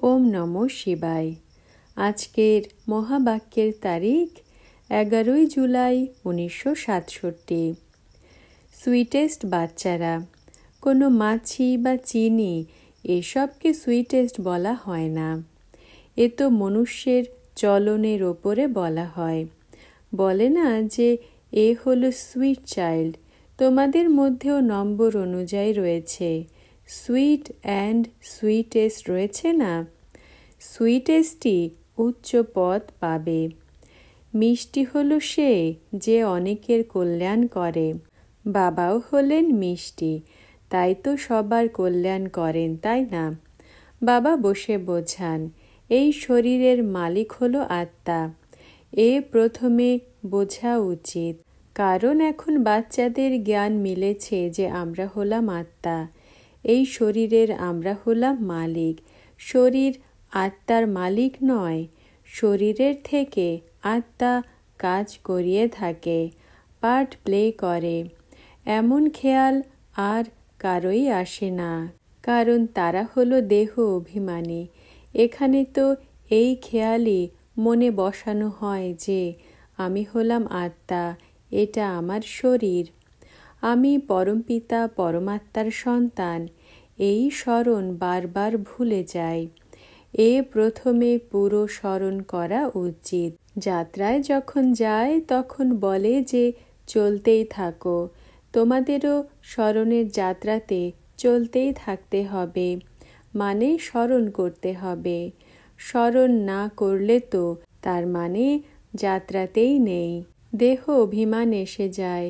ওম নমঃ শিবায়। আজকের মহাবাক্যের তারিখ 11 জুলাই 1967। সুইটেস্ট বাচ্চারা। কোনো মাছি বা চিনি এসবকে সুইটেস্ট বলা হয় না। এ তো মনুষ্যের চলনের ওপরে বলা হয়। বলে না যে এ হলো সুইট চাইল্ড। তোমাদের মধ্যেও নম্বর অনুযায়ী রয়েছে। সুইট অ্যান্ড সুইটেস্ট রয়েছে না? সুইটেস্টই উচ্চ পদ পাবে। মিষ্টি হলো সে যে অনেকের কল্যাণ করে। বাবাও হলেন মিষ্টি, তাই তো সবার কল্যাণ করেন, তাই না? বাবা বসে বোঝান, এই শরীরের মালিক হলো আত্মা। এ প্রথমে বোঝা উচিত, কারণ এখন বাচ্চাদের জ্ঞান মিলেছে যে আমরা হলাম আত্মা। এই শরীরের আমরা হলাম মালিক। শরীর আত্মার মালিক নয়। শরীরের থেকে আত্মা কাজ করিয়ে থাকে, পার্ট প্লে করে। এমন খেয়াল আর কারোই আসে না, কারণ তারা হলো দেহ অভিমানী। এখানে তো এই খেয়ালই মনে বসানো হয় যে আমি হলাম আত্মা, এটা আমার শরীর। আমি পরমপিতা পরমাত্মার সন্তান। এই স্মরণ বারবার ভুলে যায়। এ প্রথমে পুরো স্মরণ করা উচিত। যাত্রায় যখন যায় তখন বলে যে চলতেই থাকো। তোমাদেরও স্মরণের যাত্রাতে চলতেই থাকতে হবে, মানে স্মরণ করতে হবে। স্মরণ না করলে তো তার মানে যাত্রাতেই নেই। দেহ অভিমান এসে যায়।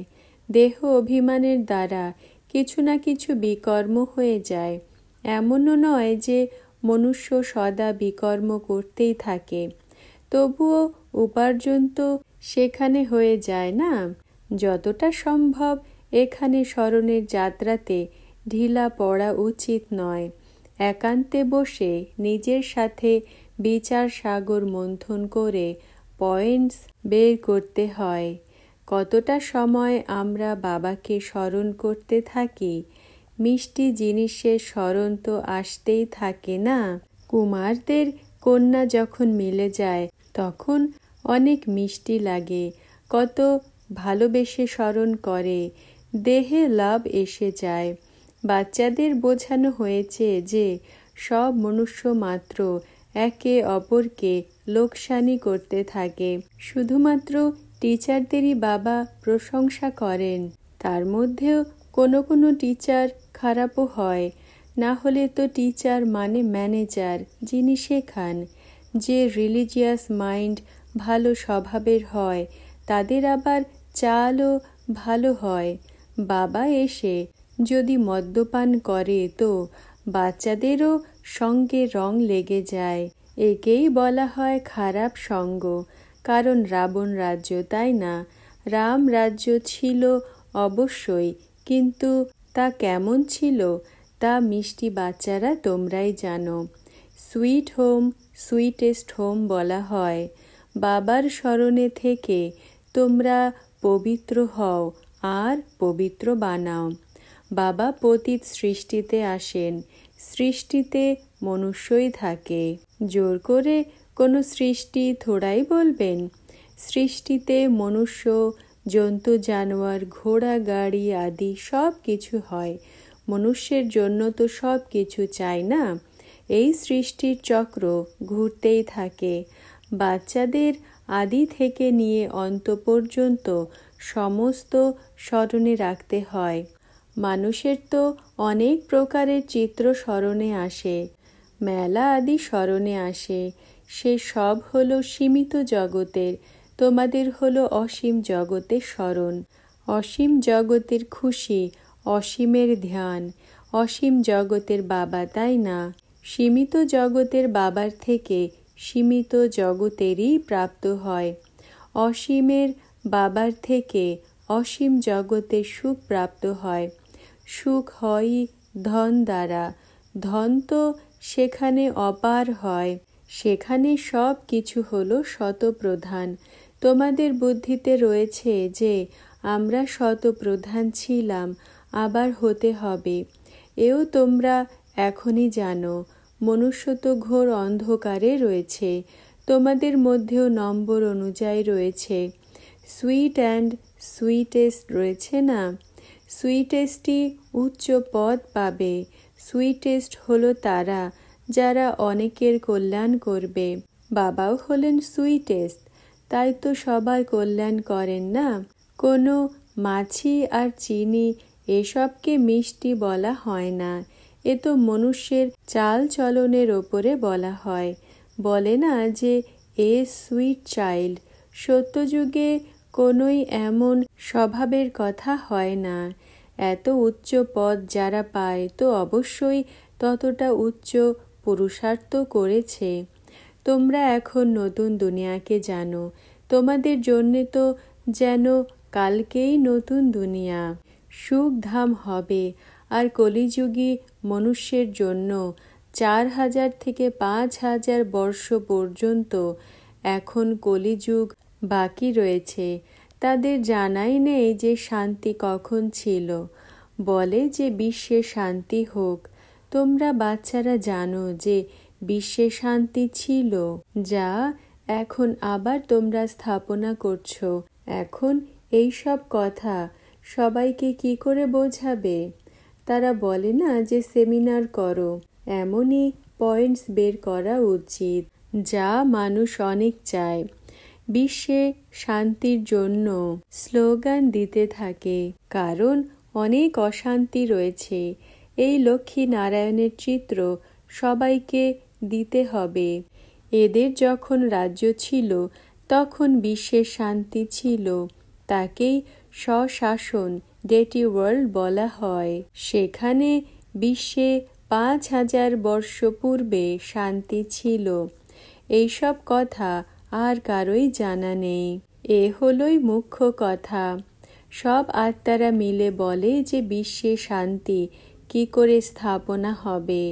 দেহ অভিমানের দ্বারা কিছু না কিছু বিকর্ম হয়ে যায়। এমনও নয় যে মনুষ্য সদা বিকর্ম করতেই থাকে, তবুও উপার্জন তো সেখানে হয়ে যায় না। যতটা সম্ভব এখানে স্মরণের যাত্রাতে ঢিলা পড়া উচিত নয়। একান্তে বসে নিজের সাথে বিচার সাগর মন্থন করে পয়েন্টস বের করতে হয়। কতটা সময় আমরা বাবাকে স্মরণ করতে থাকি? মিষ্টি জিনিসের স্মরণ তো আসতেই থাকে না। কুমারদের কন্যা যখন মিলে যায় তখন অনেক মিষ্টি লাগে, কত ভালোবেসে স্মরণ করে, দেহে লাভ এসে যায়। বাচ্চাদের বোঝানো হয়েছে যে সব মনুষ্য মাত্র একে অপরকে লোকসানি করতে থাকে। শুধুমাত্র টিচারদেরই বাবা প্রশংসা করেন। তার মধ্যেও কোনো কোনো টিচার খারাপও হয়। না হলে তো টিচার মানে ম্যানেজার, যিনি শেখান। যে রিলিজিয়াস মাইন্ড ভালো স্বভাবের হয় তাদের আবার চালও ভালো হয়। বাবা এসে যদি মদ্যপান করে তো বাচ্চাদেরও সঙ্গে রং লেগে যায়। একেই বলা হয় খারাপ সঙ্গ। কারণ রাবণ রাজ্য, তাই না? রাম রাজ্য ছিল অবশ্যই, কিন্তু তা কেমন ছিল তা মিষ্টি বাচ্চারা তোমরাই জানো। সুইট হোম, সুইটেস্ট হোম বলা হয়। বাবার স্মরণে থেকে তোমরা পবিত্র হও আর পবিত্র বানাও। বাবা পতিত সৃষ্টিতে আসেন। সৃষ্টিতে মনুষ্যই থাকে। জোর করে কোনো সৃষ্টি থোড়াই বলবেন। সৃষ্টিতে মনুষ্য, জন্তু, জানোয়ার, ঘোড়া, গাড়ি আদি সব কিছু হয়। মনুষ্যের জন্য তো সব কিছু চাই না। এই সৃষ্টির চক্র ঘুরতেই থাকে। বাচ্চাদের আদি থেকে নিয়ে অন্ত পর্যন্ত সমস্ত স্মরণে রাখতে হয়। মানুষের তো অনেক প্রকারের চিত্র স্মরণে আসে, মেলা আদি স্মরণে আসে। সে সব হলো সীমিত জগতের, তোমাদের হলো অসীম জগতের স্মরণ। অসীম জগতের খুশি, অসীমের ধ্যান। অসীম জগতের বাবা, তাই না? সীমিত জগতের বাবার থেকে সীমিত জগতেরই প্রাপ্ত হয়। অসীমের বাবার থেকে অসীম জগতের সুখ প্রাপ্ত হয়। সুখ হয় ধন দ্বারা। ধন তো সেখানে অপার হয়। সেখানে সব কিছু হলো শতপ্রধান। তোমাদের বুদ্ধিতে রয়েছে যে আমরা শতপ্রধান ছিলাম, আবার হতে হবে। এও তোমরা এখনই জানো। মনুষ্য তো ঘোর অন্ধকারে রয়েছে। তোমাদের মধ্যেও নম্বর অনুযায়ী রয়েছে। সুইট অ্যান্ড সুইটেস্ট রয়েছে না? সুইটেস্টই উচ্চ পদ পাবে। সুইটেস্ট হলো তারা যারা অনেকের কল্যাণ করবে। বাবাও হলেন সুইটেস্ট, তাই তো সবার কল্যাণ করেন না। কোনো মাছি আর চিনি এসবকে মিষ্টি বলা হয় না। এ তো মনুষ্যের চাল চলনের ওপরে বলা হয়। বলে না যে এ সুইট চাইল্ড। সত্যযুগে কোনোই এমন স্বভাবের কথা হয় না। এত উচ্চ পদ যারা পায় তো অবশ্যই ততটা উচ্চ পুরুষার্থ করেছে। তোমরা এখন নতুন দুনিয়াকে জানো। তোমাদের জন্যে তো যেন কালকেই নতুন দুনিয়া। সুখধাম হবে। আর কলিযুগী মনুষ্যের জন্য 4000 থেকে 5000 বর্ষ পর্যন্ত এখন কলিযুগ বাকি রয়েছে। তাদের জানাই নেই যে শান্তি কখন ছিল। বলে যে বিশ্বে শান্তি হোক। তোমরা বাচ্চারা জানো যে বিশ্বে শান্তি ছিল, যা এখন আবার তোমরা স্থাপনা করছো। এখন এই সব কথা সবাইকে কি করে বোঝাবে? তারা বলে না যে সেমিনার করো। এমনই পয়েন্টস বের করা উচিত যা মানুষ অনেক চায়। বিশ্বে শান্তির জন্য স্লোগান দিতে থাকে, কারণ অনেক অশান্তি রয়েছে। এই লক্ষ্মী নারায়ণের চিত্র সবাইকে দিতে হবে। এদের যখন রাজ্য ছিল তখন বিশ্বের শান্তি ছিল। তাকেই স্বশাসন ডেটি ওয়ার্ল্ড বলা হয়। সেখানে বিশ্বে 5000 বর্ষ পূর্বে শান্তি ছিল। এইসব কথা আর কারোই জানা নেই। এ হলোই মুখ্য কথা। সব আত্মারা মিলে বলে যে বিশ্বে শান্তি কি করে স্থাপনা হবে।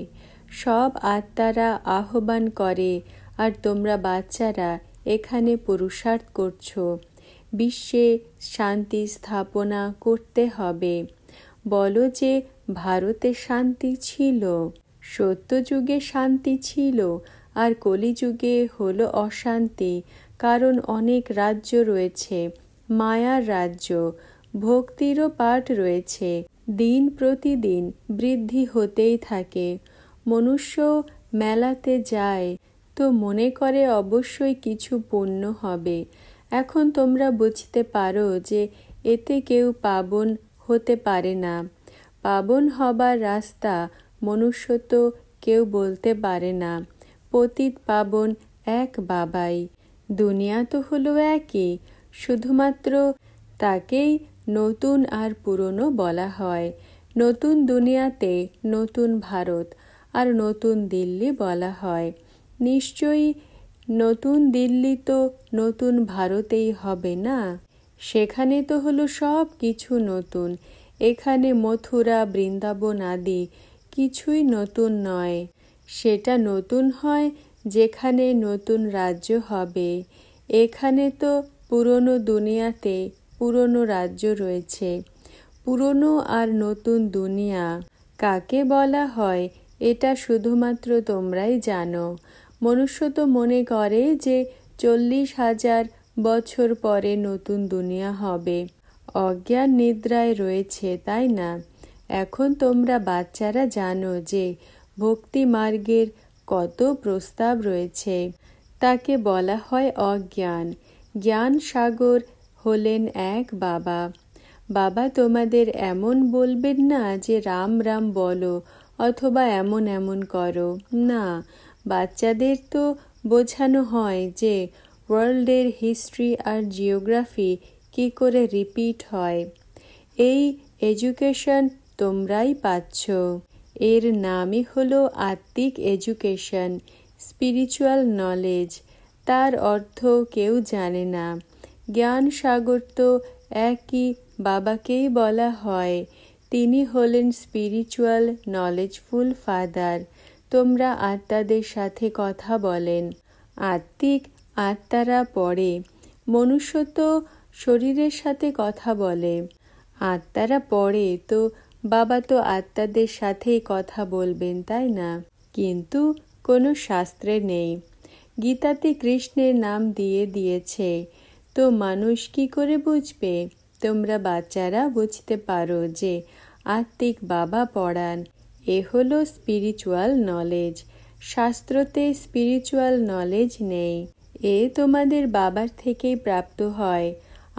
সব আত্মারা আহ্বান করে, আর তোমরা বাচ্চারা এখানে পুরুষার্থ করছো। বিশ্বে শান্তি স্থাপনা করতে হবে। বলো যে ভারতে শান্তি ছিল, সত্যযুগে শান্তি ছিল, আর কলিযুগে হলো অশান্তি। কারণ অনেক রাজ্য রয়েছে, মায়ার রাজ্য। ভক্তিরও পাঠ রয়েছে। দিন প্রতিদিন বৃদ্ধি হতেই থাকে। মনুষ্য মেলাতে যায় তো মনে করে অবশ্যই কিছু পুণ্য হবে। এখন তোমরা বুঝতে পারো যে এতে কেউ পাবন হতে পারে না। পাবন হবার রাস্তা মনুষ্য তো কেউ বলতে পারে না। পতিত পাবন এক বাবাই। দুনিয়া তো হলো একই, শুধুমাত্র তাকেই নতুন আর পুরনো বলা হয়। নতুন দুনিয়াতে নতুন ভারত আর নতুন দিল্লি বলা হয়। নিশ্চয়ই নতুন দিল্লি তো নতুন ভারতেই হবে না? সেখানে তো হলো সব কিছু নতুন। এখানে মথুরা, বৃন্দাবন আদি কিছুই নতুন নয়। সেটা নতুন হয় যেখানে নতুন রাজ্য হবে। এখানে তো পুরনো দুনিয়াতে পুরনো রাজ্য রয়েছে। পুরনো আর নতুন দুনিয়া কাকে বলা হয় এটা শুধুমাত্র তোমরাই জানো। মনুষ্য তো মনে করে যে 40,000 বছর পরে নতুন দুনিয়া হবে। অজ্ঞান নিদ্রায় রয়েছে, তাই না? এখন তোমরা বাচ্চারা জানো যে ভক্তি মার্গের কত প্রস্তাব রয়েছে। তাকে বলা হয় অজ্ঞান। জ্ঞান সাগর হলেন এক বাবা। বাবা তোমাদের এমন বলবেন না যে রাম রাম বলো অথবা এমন এমন করো। না, বাচ্চাদের তো বোঝানো হয় যে ওয়ার্ল্ডের হিস্ট্রি আর জিওগ্রাফি কি করে রিপিট হয়। এই এডুকেশন তোমরাই পাচ্ছ। এর নামই হলো আত্মিক এডুকেশন, স্পিরিচুয়াল নলেজ। তার অর্থ কেউ জানে না। জ্ঞান সাগর তো একই বাবাকেই বলা হয়। তিনি হলেন স্পিরিচুয়াল নলেজফুল ফাদার। তোমরা আত্মাদের সাথে কথা বলেন। আত্মিক আত্মারা পড়ে। মনুষ্য তো শরীরের সাথে কথা বলে। আত্মারা পড়ে তো বাবা তো আত্মাদের সাথেই কথা বলবেন, তাই না? কিন্তু কোনো শাস্ত্রে নেই। গীতাতে কৃষ্ণের নাম দিয়ে দিয়েছে, তো মানুষ কি করে বুঝবে? তোমরা বাচ্চারা বুঝতে পারো যে আত্মিক বাবা পড়ান, এ হলো স্পিরিচুয়াল নলেজ। শাস্ত্রতে স্পিরিচুয়াল নলেজ নেই, এ তোমাদের বাবার থেকেই প্রাপ্ত হয়।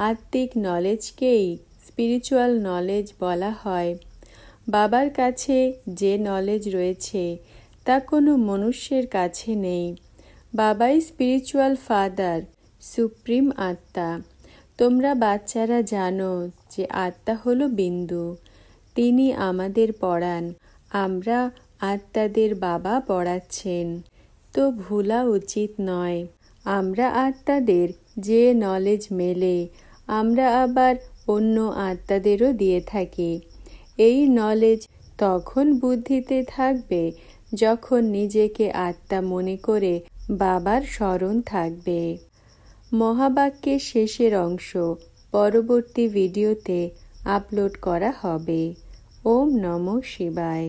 আত্মিক নলেজকেই স্পিরিচুয়াল নলেজ বলা হয়। বাবার কাছে যে নলেজ রয়েছে তা কোনো মনুষ্যের কাছে নেই। বাবাই স্পিরিচুয়াল ফাদার, সুপ্রিম আত্মা। তোমরা বাচ্চারা জানো যে আত্মা হলো বিন্দু, তিনি আমাদের পড়ান, আমরা আত্মাদের বাবা পড়াচ্ছেন। তো ভোলা উচিত নয়, আমরা আত্মাদের যে নলেজ মেলে আমরা আবার অন্য আত্মাদেরও দিয়ে থাকি। এই নলেজ তখন বুদ্ধিতে থাকবে যখন নিজেকে আত্মা মনে করে বাবার স্মরণ থাকবে। মহাবাক্যের শেষের অংশ পরবর্তী ভিডিওতে আপলোড করা হবে। ওম নমঃ শিবায়।